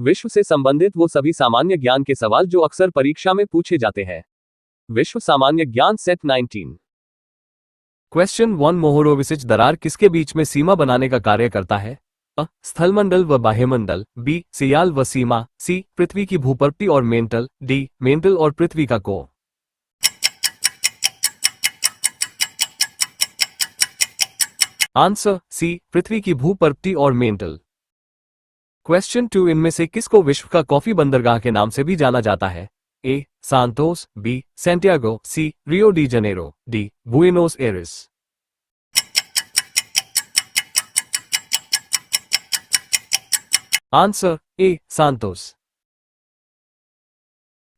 विश्व से संबंधित वो सभी सामान्य ज्ञान के सवाल जो अक्सर परीक्षा में पूछे जाते हैं। विश्व सामान्य ज्ञान सेट 19। क्वेश्चन 1 मोहोरोविसिच दरार किसके बीच में सीमा बनाने का कार्य करता है? अ. स्थलमंडल व बाह्यमंडल, बी. सियाल व सीमा, सी. पृथ्वी की भूपट्टी और मेंटल, डी. मेंटल और पृथ्वी का को। Answer C. पृथ्वी की भूपट्टी और मेंटल। क्वेश्चन 2 इनमें से किसको विश्व का कॉफी बंदरगाह के नाम से भी जाना जाता है? A. Santos, B. Santiago, C. Rio de Janeiro, D. Buenos Aires. Answer A. Santos.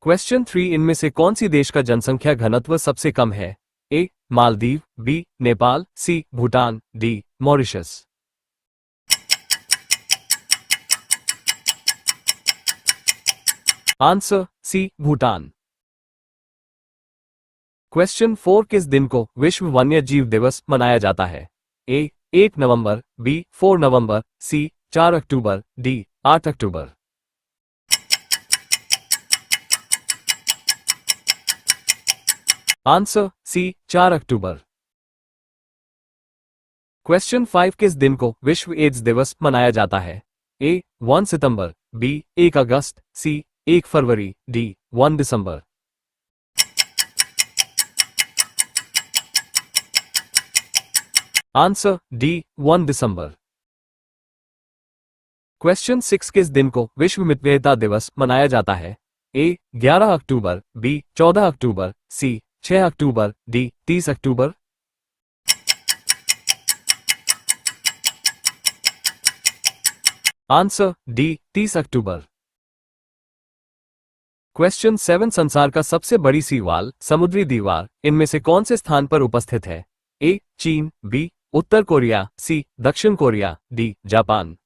Question 3 इनमें से कौन सी देश का जनसंख्या घनत्व सबसे कम है? A. Maldives, B. Nepal, C. Bhutan, D. Mauritius. Answer C. Bhutan. Question 4 किस दिन को विश्व वन्य जीव दिवस मनाया जाता है? ए. 1 नवंबर, बी. 4 नवंबर, सी. 4 अक्टूबर, डी. 8 अक्टूबर। Answer C. 4 अक्टूबर। क्वेश्चन 5 किस दिन को विश्व एड्स दिवस मनाया जाता है? ए. 1 सितंबर, बी. 1 अगस्त, सी. 1 फरवरी, डी. 1 दिसंबर। Answer D. 1 दिसंबर। क्वेश्चन 6 किस दिन को विश्व मितव्ययिता दिवस मनाया जाता है? ए. 11 अक्टूबर, बी. 14 अक्टूबर, सी. 6 अक्टूबर, डी. 30 अक्टूबर। Answer D. 30 अक्टूबर। क्वेश्चन 7 संसार का सबसे बड़ी सी वाल समुद्री दीवार इनमें से कौन से स्थान पर उपस्थित है? ए. चीन, बी. उत्तर कोरिया, सी. दक्षिण Korea, D. Japan.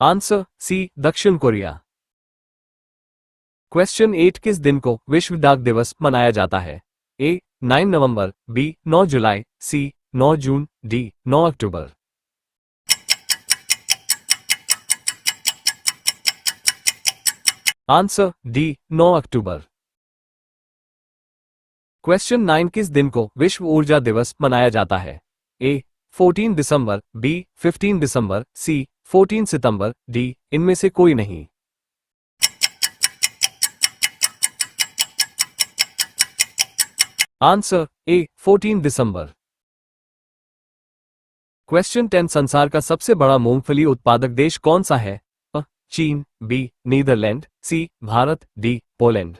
Answer C. दक्षिण कोरिया। क्वेश्चन 8 किस दिन को विश्व डाक दिवस मनाया जाता है? ए. 9 नवंबर, बी. 9 जुलाई, सी. 9 जून, डी. 9 अक्टूबर। Answer D. 9 अक्टूबर। क्वेश्चन 9 किस दिन को विश्व ऊर्जा दिवस मनाया जाता है? ए. 14 दिसंबर, बी. 15 दिसंबर, सी. 14 सितंबर, डी. इनमें से कोई नहीं। Answer A. 14 दिसंबर। क्वेश्चन 10 संसार का सबसे बड़ा मूंगफली उत्पादक देश कौन सा है? अ. चीन, B. Netherland, C. Bharat, D. Poland.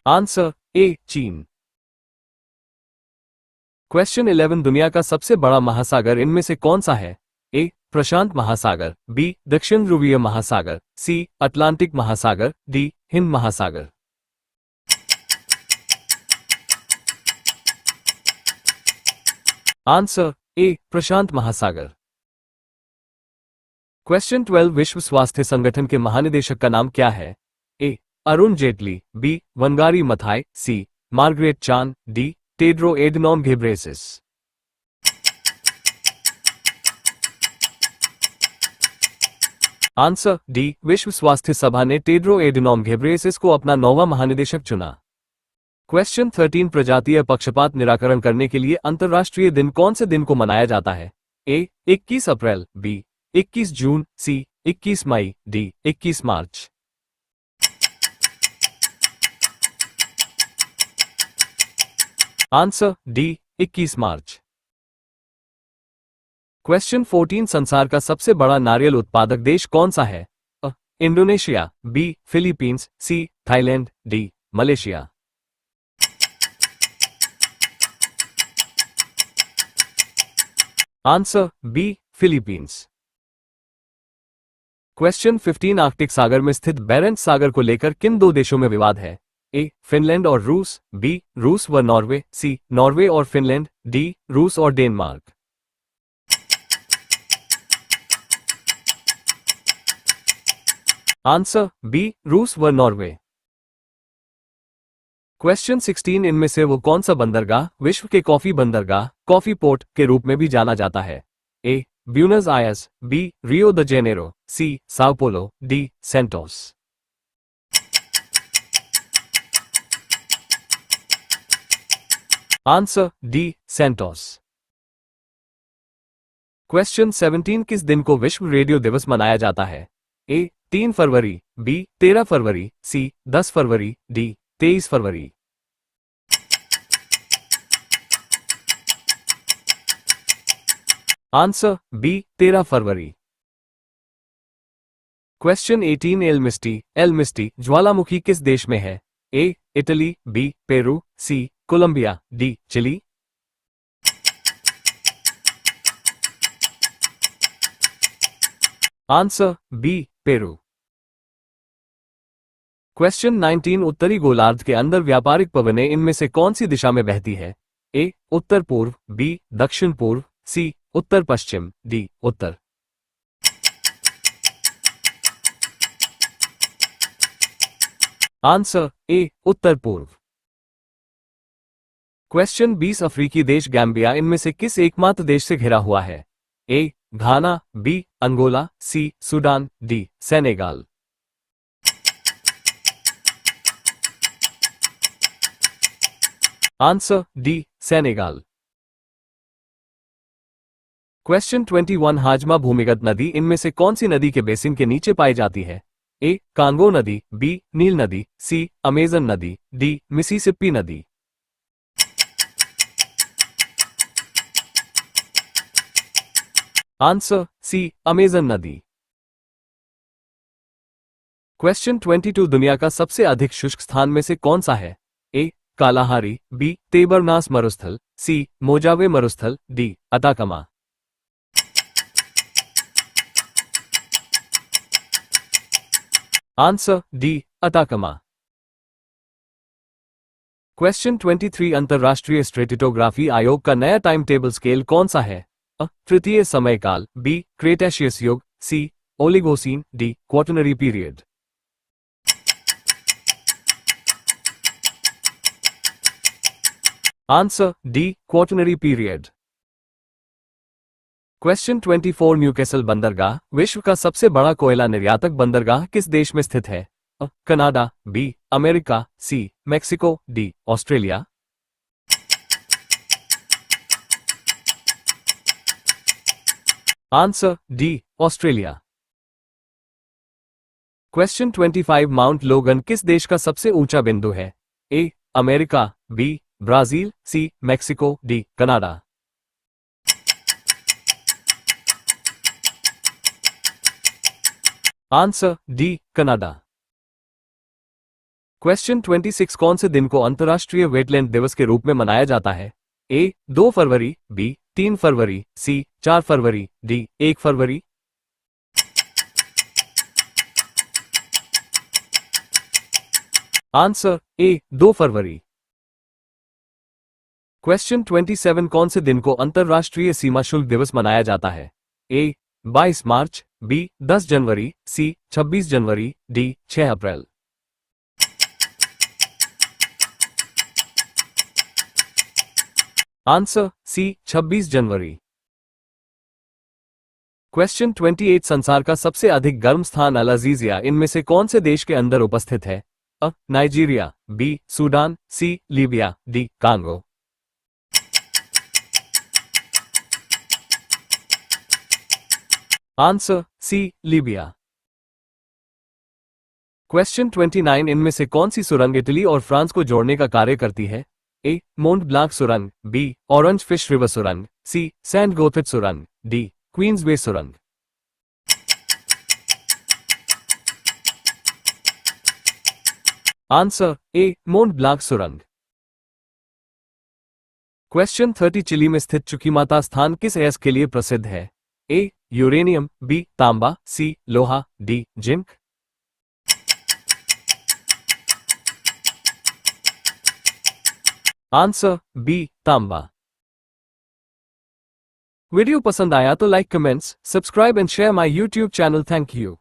Answer A. चीन। क्वेश्चन 11 दुनिया का सबसे बड़ा महासागर इनमें से कौन सा है? ए. प्रशांत महासागर, बी. दक्षिण ध्रुवीय महासागर, सी. अटलांटिक महासागर, डी. हिंद महासागर। Answer A. प्रशांत महासागर। क्वेश्चन 12 विश्व स्वास्थ्य संगठन के महानिदेशक का नाम क्या है? A. Arun Jaitley, B. Wangari Maathai, C. Margaret Chan, D. Tedros Adhanom Ghebreyesus. Answer D. विश्व स्वास्थ्य सभा ने टेड्रो एडनॉम घेब्रेयेसस को अपना 9वां महानिदेशक चुना। क्वेश्चन 13 प्रजातीय पक्षपात निराकरण करने के लिए अंतर्राष्ट्रीय दिन कौन से दिन को मनाया जाता है? ए. 21 अप्रैल, बी. 21 जून, सी. 21 मई, डी. 21 मार्च। Answer D. 21 मार्च। क्वेश्चन 14 संसार का सबसे बड़ा नारियल उत्पादक देश कौन सा है? A. Indonesia, B. Philippines, C. Thailand, D. Malaysia. Answer B. Philippines. Question 15 Arctic सागर में स्थित बेरेंट्स सागर को लेकर किन दो देशों में विवाद है? ए. फिनलैंड और रूस, बी. रूस व नॉर्वे, सी. नॉर्वे और फिनलैंड, डी. रूस और डेनमार्क। Answer B. रूस व नॉर्वे। क्वेश्चन 16 इनमें से वो कौन सा बंदरगाह विश्व के कॉफी बंदरगाह कॉफी पोर्ट के रूप में भी जाना जाता है? A Buenos Aires, B Rio de Janeiro, C Sao Paulo, D Santos. Answer D Santos. Question 17 किस दिन को विश्व रेडियो दिवस मनाया जाता है? ए 3 फरवरी, बी 13 फरवरी, सी 10 फरवरी, डी 23 फरवरी। आंसर बी 13 फरवरी। क्वेश्चन 18 एल मिस्टी ज्वालामुखी किस देश में है? A Italy, B Peru, C Colombia, D Chile. Answer B Peru. Question 19 उत्तरी गोलार्ध के अंदर व्यापारिक पवनें इनमें से कौन सी दिशा में बहती है? ए उत्तर पूर्व, बी दक्षिण पूर्व, सी उत्तर पश्चिम, डी उत्तर। आंसर ए उत्तर पूर्व। क्वेश्चन 20 अफ्रीकी देश गैम्बिया इनमें से किस एकमात्र देश से घिरा हुआ है? A Ghana, B Angola, C Sudan, D Senegal. Answer D Senegal. Question 21 हाजमा भूमिगत नदी इनमें से कौन सी नदी के बेसिन के नीचे पाई जाती है? ए कांगो नदी, बी नील नदी, सी अमेजन नदी, डी मिसिसिपी नदी। आंसर सी अमेजन नदी। क्वेश्चन 22 दुनिया का सबसे अधिक शुष्क स्थान में से कौन सा है? ए कालाहारी, बी तेबरनास मरुस्थल, सी मोजावे मरुस्थल, D Atacama. Answer D Atacama. Question 23 अंतरराष्ट्रीय स्ट्रेटिटोग्राफी आयोग का नया टाइम टेबल स्केल कौन सा है? अ तृतीय समयकाल, बी क्रेटेशियस युग, C Oligocene, D Quaternary period. Answer D Quaternary period. Question 24 Newcastle बंदरगाह विश्व का सबसे बड़ा कोयला निर्यातक बंदरगाह किस देश में स्थित है? A Canada, B America, C Mexico, D Australia. Answer D Australia. Question 25 Mount Logan किस देश का सबसे ऊंचा बिंदु है? A America, B Brazil, C Mexico, D Canada. Answer D Canada. Question 26 कौन से दिन को अंतर्राष्ट्रीय वेटलैंड दिवस के रूप में मनाया जाता है? ए 2 फरवरी, बी 3 फरवरी, सी 4 फरवरी, डी 1 फरवरी। आंसर ए 2 फरवरी। क्वेश्चन 27 कौन से दिन को अंतर्राष्ट्रीय सीमा शुल्क दिवस मनाया जाता है? ए 22 मार्च, बी 10 जनवरी, सी 26 जनवरी, डी 6 अप्रैल। आंसर सी 26 जनवरी। क्वेश्चन 28 संसार का सबसे अधिक गर्म स्थान अल अजीजिया इनमें से कौन से देश के अंदर उपस्थित है? A Nigeria, B Sudan, C Libya, D Congo. Answer C Libya. Question 29 इनमें से कौन सी सुरंग इटली और फ्रांस को जोड़ने का कार्य करती है? ए मोंट ब्लांक सुरंग, बी ऑरेंज फिश रिवर सुरंग, सी सेंट गोथेट सुरंग, डी क्वींस वे सुरंग। आंसर ए मोंट ब्लांक सुरंग। क्वेश्चन 30 चिली में स्थित चुकीमाता स्थान किस अयस्क के लिए प्रसिद्ध है? ए यूरेनियम, बी तांबा, सी लोहा, डी जिंक। आंसर बी तांबा। वीडियो पसंद आया तो like, comments, subscribe and share my YouTube channel. Thank you.